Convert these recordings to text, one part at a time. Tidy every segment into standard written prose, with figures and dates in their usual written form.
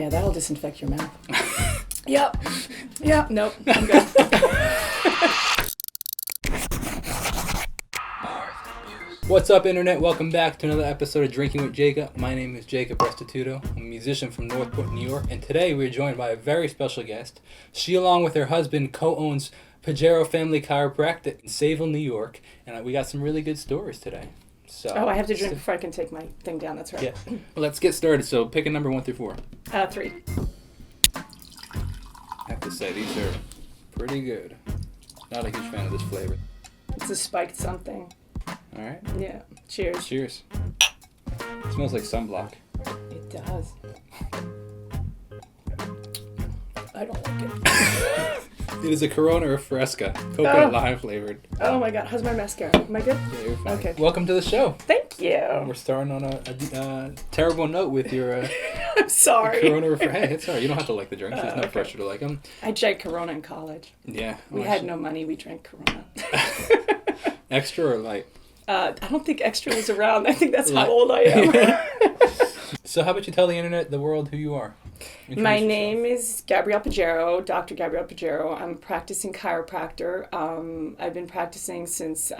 Yeah, that'll disinfect your mouth. Yep. Nope. I'm good. What's up, Internet? Welcome back to another episode of Drinking with Jacob. My name is Jacob Restituto. I'm a musician from Northport, New York, and today we're joined by a very special guest. She, along with her husband, co-owns Pajero Family Chiropractic in Sayville, New York, and we got some really good stories today. So, I have to drink before I can take my thing down. That's right. Yeah. Well, let's get started. So pick a number 1 through 4. 3. I have to say, these are pretty good. Not a huge fan of this flavor. It's a spiked something. All right. Yeah. Cheers. Cheers. It smells like sunblock. It does. I don't like it. It is a Corona Refresca, coconut lime flavored. Oh my god, how's my mascara? Am I good? Yeah, you're fine. Okay. Welcome to the show. Thank you. We're starting on a terrible note with your I'm sorry. Corona Refresca. Hey, it's alright. You don't have to like the drinks. There's no pressure to like them. I drank Corona in college. Yeah. We had no money. We drank Corona. Extra or light? I don't think extra was around. I think that's how old I am. So how about you tell the internet, the world, who you are? My name is Gabrielle Pajero, Dr. Gabrielle Pajero. I'm a practicing chiropractor. I've been practicing since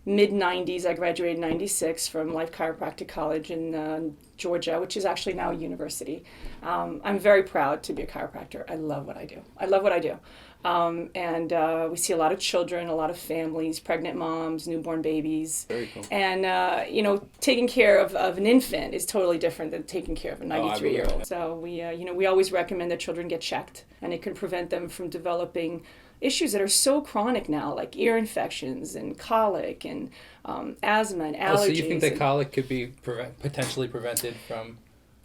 mid-90s. I graduated in 96 from Life Chiropractic College in Georgia, which is actually now a university. I'm very proud to be a chiropractor. I love what I do. And we see a lot of children, a lot of families, pregnant moms, newborn babies. Very cool. And, taking care of an infant is totally different than taking care of a 93-year-old. So we always recommend that children get checked, and it can prevent them from developing issues that are so chronic now, like ear infections and colic and asthma and allergies. So you think that colic could be potentially prevented from...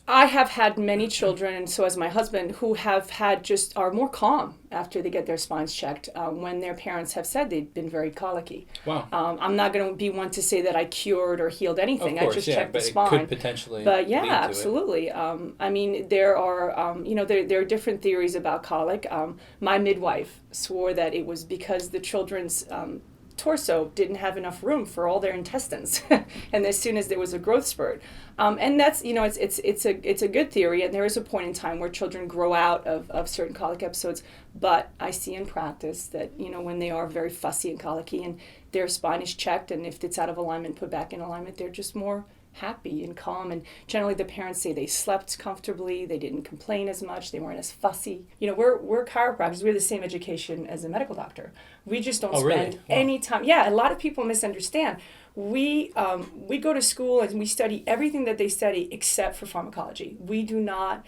I have had many children, and so has my husband, who have had are more calm after they get their spines checked when their parents have said they've been very colicky. Wow. I'm not going to be one to say that I cured or healed anything. Of course, I just checked the spine. But it could potentially But yeah, lead to absolutely. I mean, there are, there are different theories about colic. My midwife swore that it was because the children's torso didn't have enough room for all their intestines, and as soon as there was a growth spurt, and that's it's a good theory, and there is a point in time where children grow out of certain colic episodes. But I see in practice that when they are very fussy and colicky, and their spine is checked, and if it's out of alignment, put back in alignment, they're just more happy and calm, and generally the parents say they slept comfortably, they didn't complain as much, they weren't as fussy. We're chiropractors, we have the same education as a medical doctor. We just don't spend any time. Yeah, a lot of people misunderstand. We go to school and we study everything that they study except for pharmacology. We do not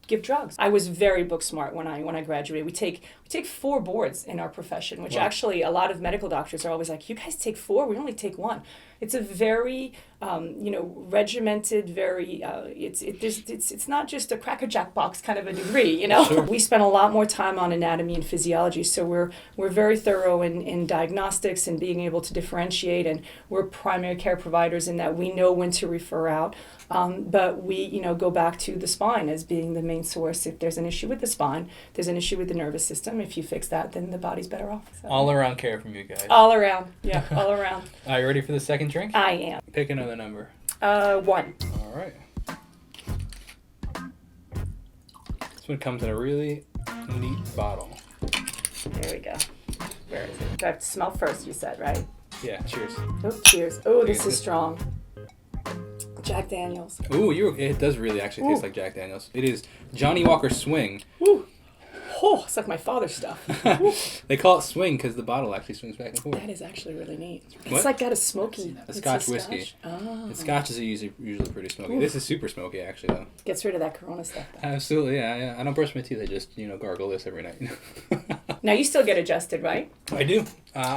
give drugs. I was very book smart when I graduated. We take 4 boards in our profession, which actually a lot of medical doctors are always like, you guys take 4, we only take 1. It's a very regimented, very it's not just a crackerjack box kind of a degree, Sure. We spend a lot more time on anatomy and physiology, so we're very thorough in diagnostics and being able to differentiate, and we're primary care providers in that we know when to refer out. But we, go back to the spine as being the main source. If there's an issue with the spine, there's an issue with the nervous system. If you fix that, then the body's better off. So. All around care from you guys. All around, yeah, all around. Are you ready for the second drink? I am. Pick another number. 1. All right. This one comes in a really neat bottle. There we go. Where is it? Do I have to smell first, you said, right? Yeah, cheers. Oh, cheers. Oh, this is strong. Jack Daniels. Ooh, it does really actually taste like Jack Daniels. It is Johnny Walker Swing. Ooh. Oh, it's like my father's stuff. They call it swing because the bottle actually swings back and forth. That is actually really neat. What? It's like got a smoky... A Scotch whiskey. Scotch? Oh. The Scotch is usually pretty smoky. Ooh. This is super smoky, actually, though. Gets rid of that Corona stuff, though. Absolutely, yeah. I don't brush my teeth. I just, gargle this every night. Now, you still get adjusted, right? I do.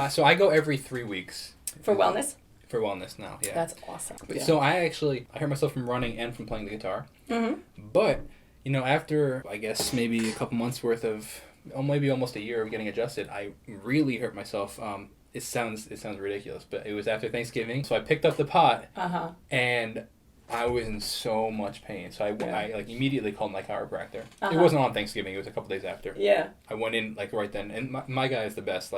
So I go every 3 weeks. For wellness? For wellness now, yeah. That's awesome. Yeah. So I hurt myself from running and from playing the guitar. Mm-hmm. But, after, I guess, maybe a couple months worth of... maybe almost a year of getting adjusted, I really hurt myself. It sounds ridiculous, but it was after Thanksgiving. So I picked up the pot, and I was in so much pain. So I immediately called my chiropractor. It wasn't on Thanksgiving. It was a couple days after. Yeah. I went in right then, and my guy is the best.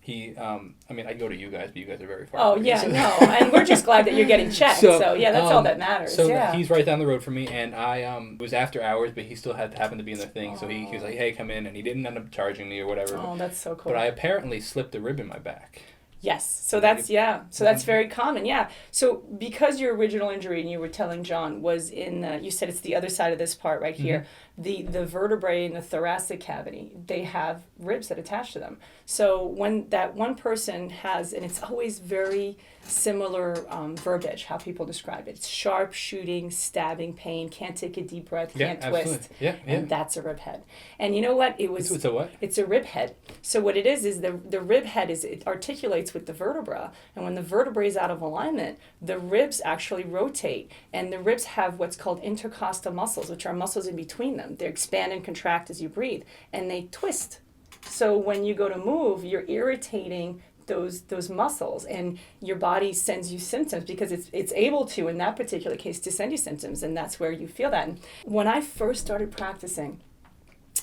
I mean, I go to you guys, but you guys are very far. Oh, away, yeah, so. no. And we're just glad that you're getting checked. So yeah, that's all that matters. So yeah. he's right down the road from me, and it was after hours, but he still happened to be in the thing. So he was like, hey, come in, and he didn't end up charging me or whatever. Oh, that's so cool. But I apparently slipped a rib in my back. Yes. So that's very common. Yeah. So because your original injury, and you were telling John, was you said it's the other side of this part right here, the vertebrae in the thoracic cavity, they have ribs that attach to them. So when that one person has, and it's always very similar verbiage, how people describe it. It's sharp, shooting, stabbing pain, can't take a deep breath, can't twist. Absolutely. Yeah, and that's a rib head. And you know what? It's a what? It's a rib head. So what it is the rib head it articulates with the vertebra, and when the vertebrae is out of alignment, the ribs actually rotate, and the ribs have what's called intercostal muscles, which are muscles in between them. They expand and contract as you breathe, and they twist. So when you go to move, you're irritating those muscles, and your body sends you symptoms because it's able to, in that particular case, to send you symptoms, and that's where you feel that. And when I first started practicing,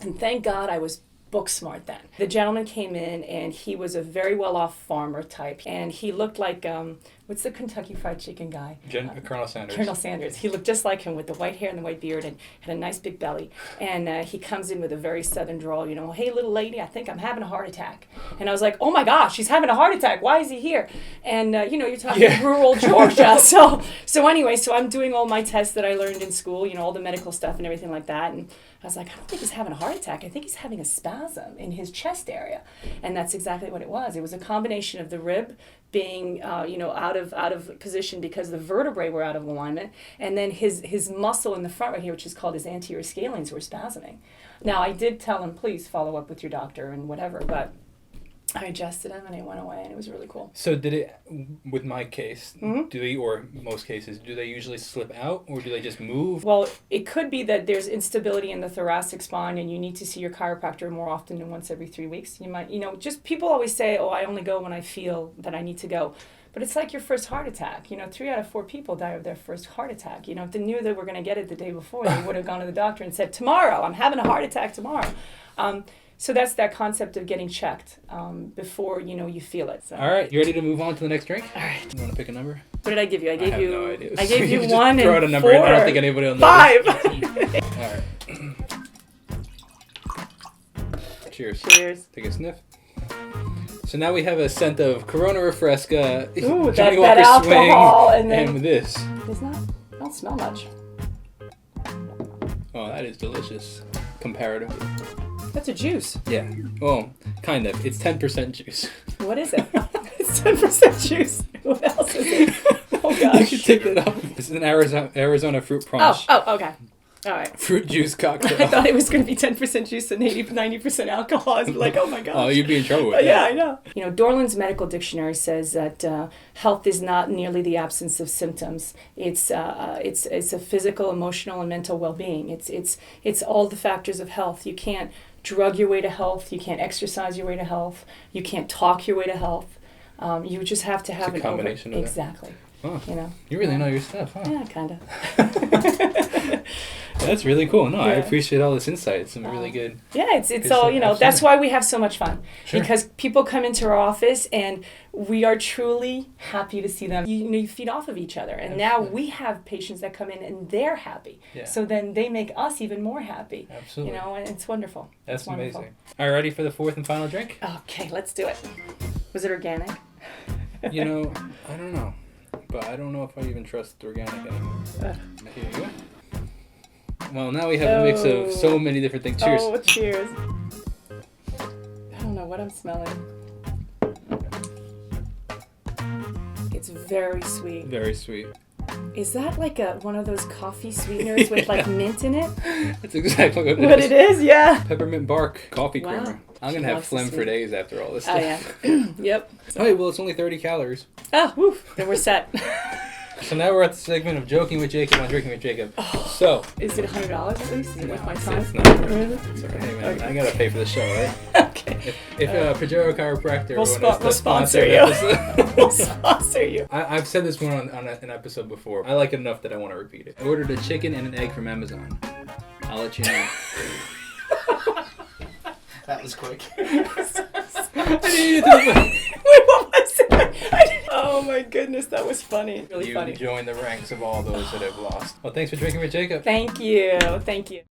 and thank God I was book smart then. The gentleman came in, and he was a very well-off farmer type, and he looked like what's the Kentucky Fried Chicken guy? Colonel Sanders. Colonel Sanders. He looked just like him with the white hair and the white beard, and had a nice big belly. And he comes in with a very southern drawl, hey, little lady, I think I'm having a heart attack. And I was like, oh my gosh, he's having a heart attack. Why is he here? And you're talking rural Georgia. So anyway, so I'm doing all my tests that I learned in school, all the medical stuff and everything like that. And I was like, I don't think he's having a heart attack. I think he's having a spasm in his chest area. And that's exactly what it was. It was a combination of the rib being out of position because the vertebrae were out of alignment, and then his muscle in the front right here, which is called his anterior scalenes, were spasming. Now I did tell him, please follow up with your doctor and whatever, but I adjusted him and it went away, and it was really cool. So did it, with my case, or most cases, do they usually slip out, or do they just move? Well, it could be that there's instability in the thoracic spine, and you need to see your chiropractor more often than once every 3 weeks. You might, just people always say, oh, I only go when I feel that I need to go. But it's like your first heart attack. 3 out of 4 people die of their first heart attack. If they knew they were going to get it the day before, they would have gone to the doctor and said, tomorrow, I'm having a heart attack tomorrow. So that's that concept of getting checked before you feel it. So. All right, you ready to move on to the next drink? All right. You want to pick a number? What did I give you? I have you. No idea. I gave you just 1 throw out a and number 4. I don't think anybody will know. 5. All right. Cheers. Cheers. Take a sniff. So now we have a scent of Corona Refresca, Ooh, Johnny that Walker alcohol, Swing, and this. It's not. I don't smell much. Oh, that is delicious, comparatively. That's a juice. Yeah. Well, kind of. It's 10% juice. What is it? It's 10% juice. What else is it? Oh gosh. You can take that off. This is an Arizona fruit punch. Oh, okay. All right. Fruit juice cocktail. I thought it was going to be 10% juice and 90% alcohol. I was like, oh my gosh. Oh, you'd be in trouble with that. Yeah, I know. Dorland's Medical Dictionary says that health is not merely the absence of symptoms. It's a physical, emotional, and mental well-being. It's all the factors of health. You can't drug your way to health. You can't exercise your way to health. You can't talk your way to health. You just have to have a combination of that. Exactly. Oh, you really know your stuff, huh? Yeah, kind of. That's really cool. No, I appreciate all this insight. It's some really good. Yeah, it's all, that's why we have so much fun. Sure. Because people come into our office and we are truly happy to see them. You feed off of each other. And now we have patients that come in and they're happy. Yeah. So then they make us even more happy. Absolutely. And it's wonderful. That's amazing. All right, ready for the 4th and final drink? Okay, let's do it. Was it organic? I don't know. But I don't know if I even trust organic anymore. Here you go. Well, now we have a mix of so many different things. Cheers. Oh, cheers. I don't know what I'm smelling. It's very sweet. Very sweet. Is that like one of those coffee sweeteners with like mint in it? That's exactly what it is. What it is, yeah. Peppermint bark coffee Wow. creamer. I'm going to have phlegm for days after all this stuff. Oh, yeah. Yep. Oh, hey, well, it's only 30 calories. Oh, woo. Then we're set. So now we're at the segment of Joking with Jacob on Drinking with Jacob. So. Is it $100 at least? Is it worth my time? It's not. Really? It's okay. Hey, man, I got to pay for the show, right? Okay. If Pajero Chiropractor we'll sponsor you. We'll sponsor you. I've said this one on an episode before. I like it enough that I want to repeat it. I ordered a chicken and an egg from Amazon. I'll let you know. That was quick. I needed to. Wait, what was it? Oh my goodness, that was funny. Really You funny. join the ranks of all those that have lost. Well, thanks for drinking with Jacob. Thank you. Thank you.